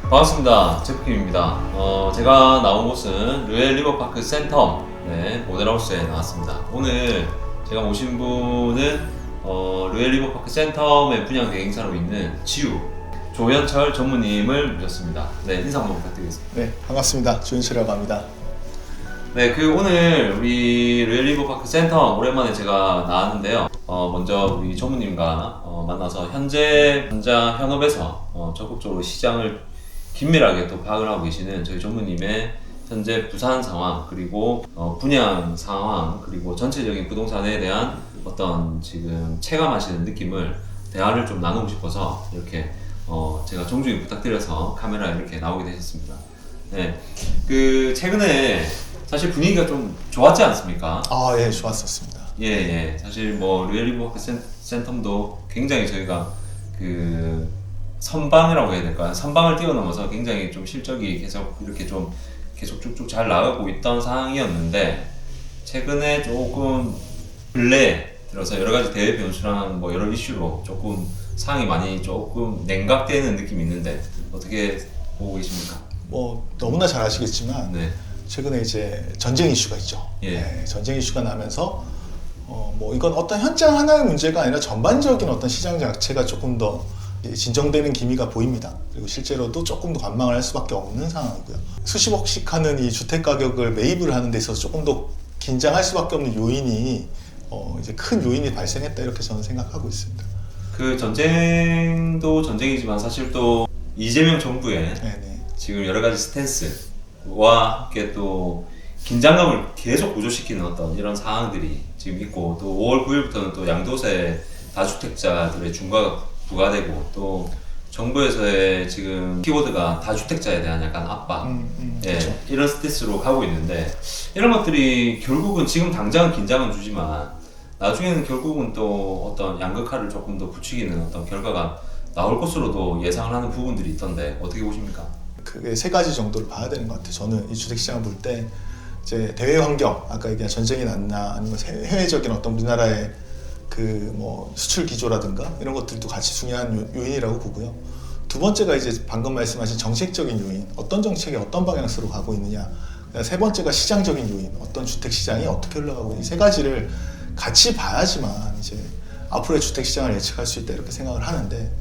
반갑습니다. 제프킴입니다. 제가 나온 곳은 루엘 리버파크 센텀 모델하우스에 나왔습니다. 오늘 제가 모신 분은 루엘 리버파크 센텀에 분양 대행사로 있는 지우 조현철 전무님을 모셨습니다. 네, 인사 한번 부탁드리겠습니다. 네, 반갑습니다. 조현철이라고 합니다. 네, 오늘 우리 루엘 리버파크 센텀 오랜만에 제가 나왔는데요. 먼저 우리 전무님과 만나서 현재 현업에서 적극적으로 시장을 긴밀하게 또 파악을 하고 계시는 저희 전무님의 현재 부산 상황, 그리고 분양 상황, 그리고 전체적인 부동산에 대한 어떤 지금 체감하시는 느낌을 대화를 좀 나누고 싶어서 이렇게 제가 정중히 부탁드려서 카메라에 이렇게 나오게 되셨습니다. 네, 최근에 사실 분위기가 좀 좋았지 않습니까? 아, 예, 좋았었습니다. 예. 사실 루엘 리버파크 센텀도 굉장히 저희가 선방이라고 해야 될까요? 선방을 뛰어넘어서 굉장히 좀 실적이 계속 쭉쭉 잘 나가고 있던 상황이었는데, 최근에 조금 근래에 들어서 여러 가지 대외 변수랑 여러 이슈로 조금 상황이 많이 조금 냉각되는 느낌이 있는데 어떻게 보고 계십니까? 너무나 잘 아시겠지만 네. 최근에 이제 전쟁 이슈가 있죠. 예. 네, 전쟁 이슈가 나면서 이건 어떤 현장 하나의 문제가 아니라 전반적인 어떤 시장 자체가 조금 더 진정되는 기미가 보입니다. 그리고 실제로도 조금 더 관망을 할 수밖에 없는 상황이고요. 수십억씩 하는 이 주택 가격을 매입을 하는 데 있어서 조금 더 긴장할 수밖에 없는 요인이 이제 큰 요인이 발생했다, 이렇게 저는 생각하고 있습니다. 그 전쟁도 전쟁이지만 사실 또 이재명 정부의 네네. 지금 여러 가지 스탠스와 함께 또 긴장감을 계속 고조시키는 어떤 이런 상황들이 지금 있고, 또 5월 9일부터는 또 양도세 다주택자들의 중과가 부과되고, 또 정부에서의 지금 키워드가 다주택자에 대한 약간 압박, 그렇죠. 이런 스탠스로 가고 있는데, 이런 것들이 결국은 지금 당장은 긴장은 주지만 나중에는 결국은 또 어떤 양극화를 조금 더 부추기는 어떤 결과가 나올 것으로도 예상을 하는 부분들이 있던데 어떻게 보십니까? 그게 세 가지 정도를 봐야 되는 것 같아요. 저는 이 주택시장을 볼 때 이제 대외 환경, 아까 얘기한 전쟁이 났나, 아니면 해외적인 어떤 우리나라의 수출 기조라든가 이런 것들도 같이 중요한 요인이라고 보고요. 두 번째가 이제 방금 말씀하신 정책적인 요인, 어떤 정책이 어떤 방향으로 가고 있느냐. 세 번째가 시장적인 요인, 어떤 주택 시장이 어떻게 흘러가고 있느냐. 이 세 가지를 같이 봐야지만 이제 앞으로의 주택 시장을 예측할 수 있다, 이렇게 생각을 하는데,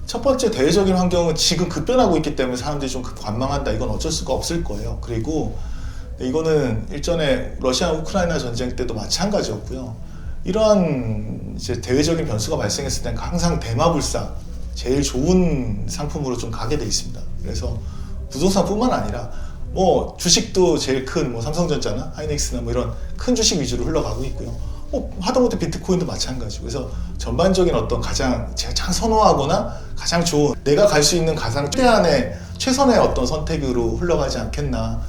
첫 번째 대외적인 환경은 지금 급변하고 있기 때문에 사람들이 좀 관망한다, 이건 어쩔 수가 없을 거예요. 그리고 이거는 일전에 러시아 우크라이나 전쟁 때도 마찬가지였고요. 이러한 이제 대외적인 변수가 발생했을 때는 항상 대마불사, 제일 좋은 상품으로 좀 가게 돼 있습니다. 그래서 부동산뿐만 아니라 주식도 제일 큰 삼성전자나 하이닉스나 이런 큰 주식 위주로 흘러가고 있고요. 하다못해 비트코인도 마찬가지고. 그래서 전반적인 어떤 제가 참 선호하거나 가장 좋은, 내가 갈 수 있는 가장 최선의 어떤 선택으로 흘러가지 않겠나,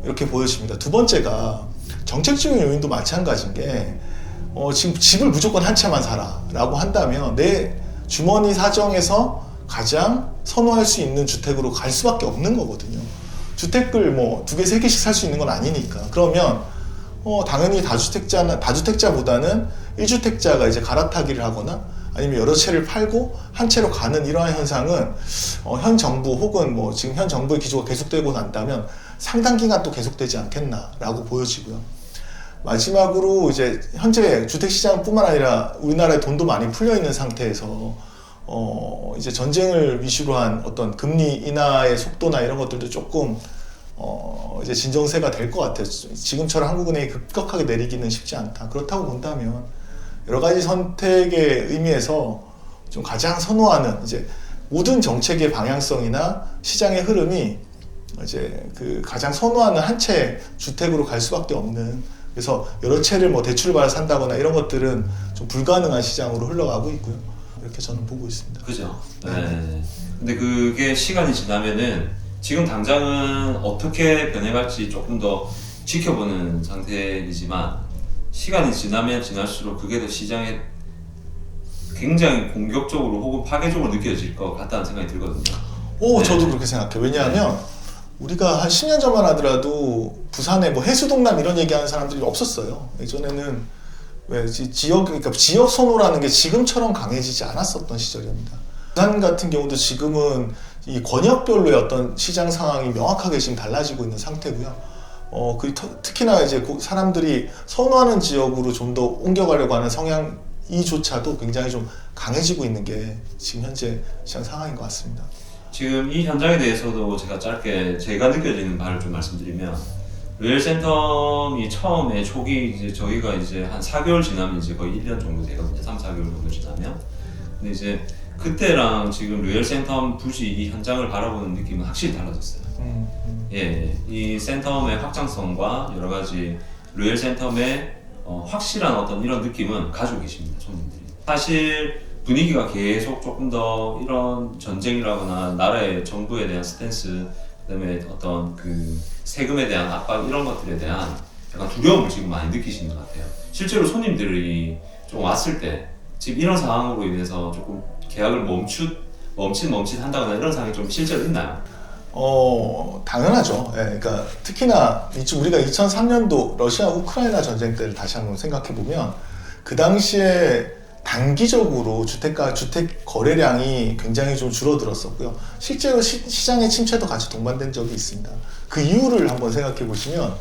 이렇게 보여집니다. 두 번째가 정책적인 요인도 마찬가지인 게, 지금 집을 무조건 한 채만 사라 라고 한다면 내 주머니 사정에서 가장 선호할 수 있는 주택으로 갈 수밖에 없는 거거든요. 주택을 두 개, 세 개씩 살 수 있는 건 아니니까. 그러면 당연히 다주택자보다는 1주택자가 이제 갈아타기를 하거나 아니면 여러 채를 팔고 한 채로 가는 이러한 현상은 현 정부 혹은 지금 현 정부의 기조가 계속되고 난다면 상당 기간 또 계속되지 않겠나라고 보여지고요. 마지막으로 이제 현재 주택시장뿐만 아니라 우리나라에 돈도 많이 풀려 있는 상태에서 이제 전쟁을 위주로 한 어떤 금리 인하의 속도나 이런 것들도 조금 이제 진정세가 될 것 같아요. 지금처럼 한국은행이 급격하게 내리기는 쉽지 않다. 그렇다고 본다면 여러 가지 선택의 의미에서 좀 가장 선호하는 이제 모든 정책의 방향성이나 시장의 흐름이 이제 가장 선호하는 한 채 주택으로 갈 수밖에 없는, 그래서 여러 채를 대출을 받아 산다거나 이런 것들은 좀 불가능한 시장으로 흘러가고 있고요. 이렇게 저는 보고 있습니다. 그죠? 네. 근데 그게 시간이 지나면은 지금 당장은 어떻게 변해갈지 조금 더 지켜보는 상태이지만, 시간이 지나면 지날수록 그게 더 시장에 굉장히 공격적으로 혹은 파괴적으로 느껴질 것 같다는 생각이 들거든요. 저도 그렇게 생각해요. 왜냐하면 우리가 한 10년 전만 하더라도 부산에 해수동남 이런 얘기하는 사람들이 없었어요. 예전에는 그러니까 지역 선호라는 게 지금처럼 강해지지 않았었던 시절입니다. 부산 같은 경우도 지금은 이 권역별로의 어떤 시장 상황이 명확하게 지금 달라지고 있는 상태고요. 특히나 이제 사람들이 선호하는 지역으로 좀 더 옮겨가려고 하는 성향이조차도 굉장히 좀 강해지고 있는 게 지금 현재 시장 상황인 것 같습니다. 지금 이 현장에 대해서도 제가 짧게 제가 느껴지는 바를 좀 말씀드리면, 루엘 센텀이 처음에 초기 이제 저희가 이제 한 4개월 지나면 이제 거의 1년 정도 되거든요. 3, 4개월 정도 지나면. 근데 이제 그때랑 지금 루엘 센텀 부지 이 현장을 바라보는 느낌은 확실히 달라졌어요. 예, 이 센텀의 확장성과 여러 가지 루엘 센텀의 확실한 어떤 이런 느낌은 가지고 계십니다, 손님들이. 사실 분위기가 계속 조금 더 이런 전쟁이라거나 나라의 정부에 대한 스탠스, 그다음에 어떤 그 세금에 대한 압박 이런 것들에 대한 약간 두려움을 지금 많이 느끼시는 것 같아요. 실제로 손님들이 좀 왔을 때 지금 이런 상황으로 인해서 조금 계약을 멈칫한다거나 이런 상황이 좀 실제로 있나요? 당연하죠. 예, 그러니까 특히나 우리가 2003년도 러시아 우크라이나 전쟁 때를 다시 한번 생각해 보면 그 당시에 단기적으로 주택 거래량이 굉장히 좀 줄어들었었고요. 실제로 시장의 침체도 같이 동반된 적이 있습니다. 그 이유를 한번 생각해 보시면,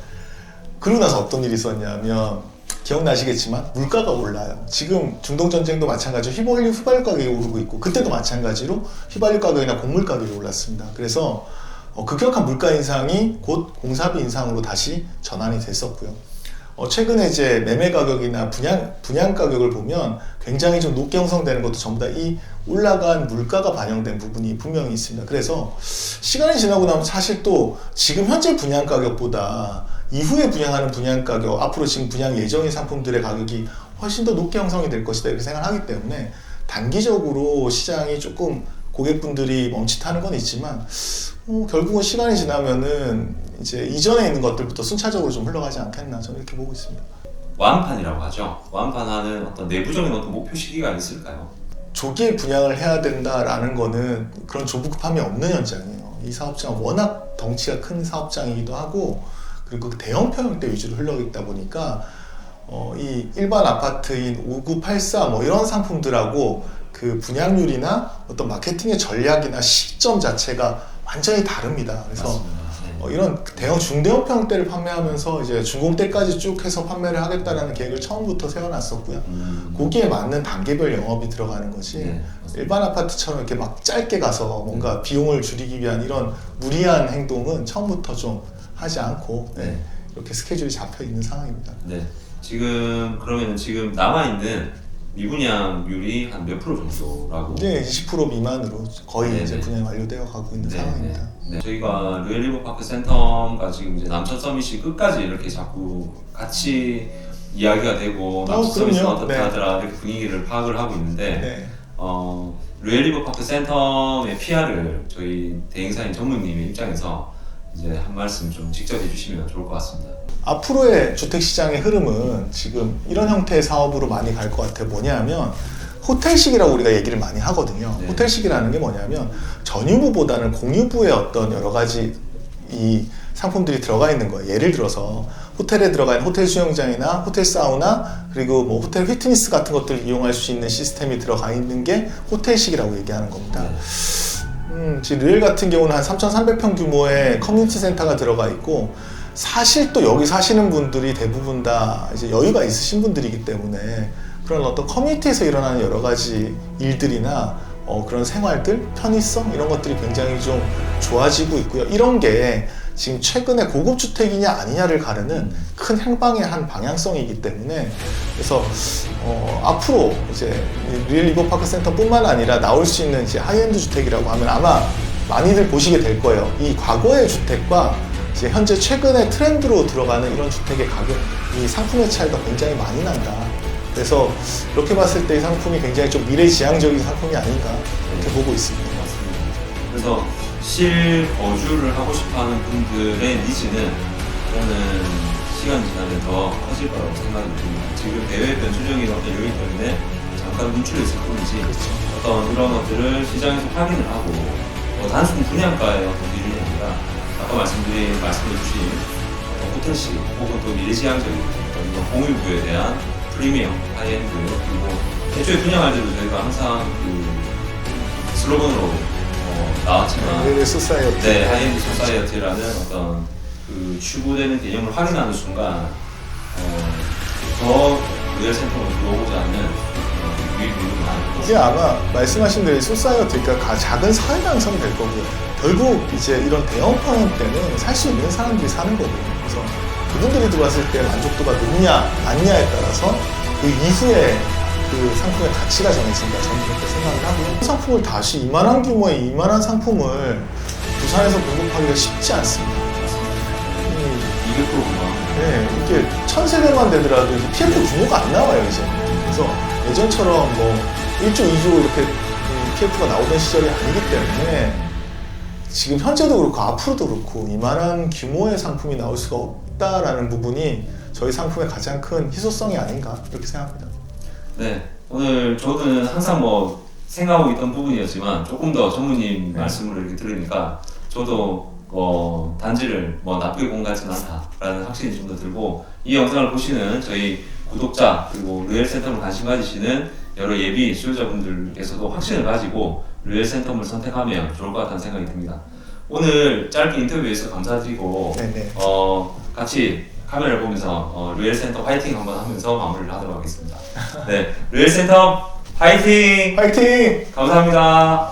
그러고 나서 어떤 일이 있었냐면, 기억나시겠지만 물가가 올라요. 지금 중동 전쟁도 마찬가지로 휘발유 가격이 오르고 있고, 그때도 마찬가지로 휘발유 가격이나 곡물 가격이 올랐습니다. 그래서 급격한 물가 인상이 곧 공사비 인상으로 다시 전환이 됐었고요. 최근에 이제 매매 가격이나 분양 가격을 보면 굉장히 좀 높게 형성되는 것도 전부 다 이 올라간 물가가 반영된 부분이 분명히 있습니다. 그래서 시간이 지나고 나면 사실 또 지금 현재 분양 가격보다 이후에 분양하는 분양 가격, 앞으로 지금 분양 예정인 상품들의 가격이 훨씬 더 높게 형성이 될 것이다 이렇게 생각하기 때문에 단기적으로 시장이 조금 고객분들이 멈칫하는 건 있지만 결국은 시간이 지나면은 이제 이전에 있는 것들부터 순차적으로 좀 흘러가지 않겠나, 저는 이렇게 보고 있습니다. 완판이라고 하죠. 완판하는 어떤 내부적인 어떤 목표 시기가 있을까요? 조기에 분양을 해야 된다라는 거는 그런 조급함이 없는 현장이에요. 이 사업장은 워낙 덩치가 큰 사업장이기도 하고, 그리고 대형 평형대 위주로 흘러있다 보니까 이 일반 아파트인 5984 뭐 이런 상품들하고 그 분양률이나 어떤 마케팅의 전략이나 시점 자체가 완전히 다릅니다. 그래서 이런 대형 중대형 평대를 판매하면서 이제 중공대까지 쭉 해서 판매를 하겠다라는 계획을 처음부터 세워놨었고요. 거기에 맞는 단계별 영업이 들어가는 거지, 일반 아파트처럼 이렇게 막 짧게 가서 뭔가 비용을 줄이기 위한 이런 무리한 행동은 처음부터 좀 하지 않고 이렇게 스케줄이 잡혀 있는 상황입니다. 네. 지금 그러면은 지금 남아있는 미분양률이 한 몇 프로 정도라고? 네, 20% 미만으로 거의 이제 분양이 완료되어 가고 있는 상황입니다. 네. 저희가 루엘 리버파크 센텀과 지금 이제 남천 서밋이 끝까지 이렇게 자꾸 같이 이야기가 되고 남천 서밋은 어떻게 하더라 이렇게 분위기를 파악을 하고 있는데 루엘 리버파크 센텀의 PR을 저희 대행사인 전무님의 입장에서 이제 한 말씀 좀 직접 해주시면 좋을 것 같습니다. 앞으로의 주택시장의 흐름은 지금 이런 형태의 사업으로 많이 갈 것 같아요. 뭐냐면 호텔식이라고 우리가 얘기를 많이 하거든요. 네. 호텔식이라는 게 뭐냐면 전유부보다는 공유부의 어떤 여러 가지 이 상품들이 들어가 있는 거예요. 예를 들어서 호텔에 들어가 있는 호텔 수영장이나 호텔 사우나, 그리고 뭐 호텔 피트니스 같은 것들을 이용할 수 있는 시스템이 들어가 있는 게 호텔식이라고 얘기하는 겁니다. 지금 르엘 같은 경우는 한 3,300평 규모의 커뮤니티 센터가 들어가 있고, 사실 또 여기 사시는 분들이 대부분 다 이제 여유가 있으신 분들이기 때문에 그런 어떤 커뮤니티에서 일어나는 여러 가지 일들이나 그런 생활들, 편의성 이런 것들이 굉장히 좀 좋아지고 있고요. 이런 게 지금 최근에 고급 주택이냐 아니냐를 가르는 큰 행방의 한 방향성이기 때문에, 그래서 앞으로 이제 르엘 리버파크 센터뿐만 아니라 나올 수 있는 이제 하이엔드 주택이라고 하면 아마 많이들 보시게 될 거예요. 이 과거의 주택과 이제 현재 최근에 트렌드로 들어가는 이런 주택의 가격, 이 상품의 차이가 굉장히 많이 난다. 그래서 이렇게 봤을 때 이 상품이 굉장히 좀 미래지향적인 상품이 아닌가 이렇게 보고 있습니다. 맞습니다. 그래서 실거주를 하고 싶어하는 분들의 니즈는 저는 시간이 지나면 더 커질 거라고 생각이 듭니다. 지금 대외 변수적인 어떤 요인 때문에 잠깐 멈춰있을 뿐이지, 어떤 이런 것들을 시장에서 확인을 하고 단순 분양가의 어떤 기준이 아니라 아까 말씀해주신 호텔식 혹은 또 미래지향적인 어떤 공유부에 대한 프리미엄, 하이엔드, 그리고 애초에 분양할 때도 저희가 항상 그 슬로건으로 나왔지만 네, 소사이어티. 네, 하이엔드 소사이어티라는 어떤 그 추구되는 개념을 확인하는 순간 더 리얼 센터로 들어오고자 하는 유입률이 많고 이게 아마 말씀하신 대로 소사이어티가 작은 사회가 형성이 될 거고요. 결국 이제 이런 대형판 때는 살 수 있는 사람들이 사는 거고요. 그래서 그분들이 들어왔을 때 만족도가 높냐 않냐에 따라서 그 이후에 그 상품의 가치가 정해진다. 저는 그렇게 생각을 하고요. 그 상품을 다시 이만한 규모의 이만한 상품을 부산에서 공급하기가 쉽지 않습니다. 200%구나. 네, 이게 1000세대만 되더라도 이제 PF 규모가 안 나와요, 이제. 그래서 예전처럼 뭐 1조, 2조 이렇게 PF가 나오던 시절이 아니기 때문에 지금 현재도 그렇고 앞으로도 그렇고 이만한 규모의 상품이 나올 수가 없다라는 부분이 저희 상품의 가장 큰 희소성이 아닌가 이렇게 생각합니다. 네, 오늘 저는 항상 뭐 생각하고 있던 부분이었지만 조금 더 전무님 말씀을 이렇게 들으니까 저도 단지를 나쁘게 본 것 같지는 않다라는 확신이 좀 더 들고 이 영상을 보시는 저희 구독자 그리고 리얼 센텀을 관심 가지시는 여러 예비 수요자분들께서도 확신을 가지고 리얼 센텀을 선택하면 좋을 것 같다는 생각이 듭니다. 오늘 짧게 인터뷰에서 감사드리고 네네. 같이 카메라를 보면서 리얼 센텀 화이팅 한번 하면서 마무리를 하도록 하겠습니다. 네, 리얼 센텀 화이팅! 화이팅! 감사합니다.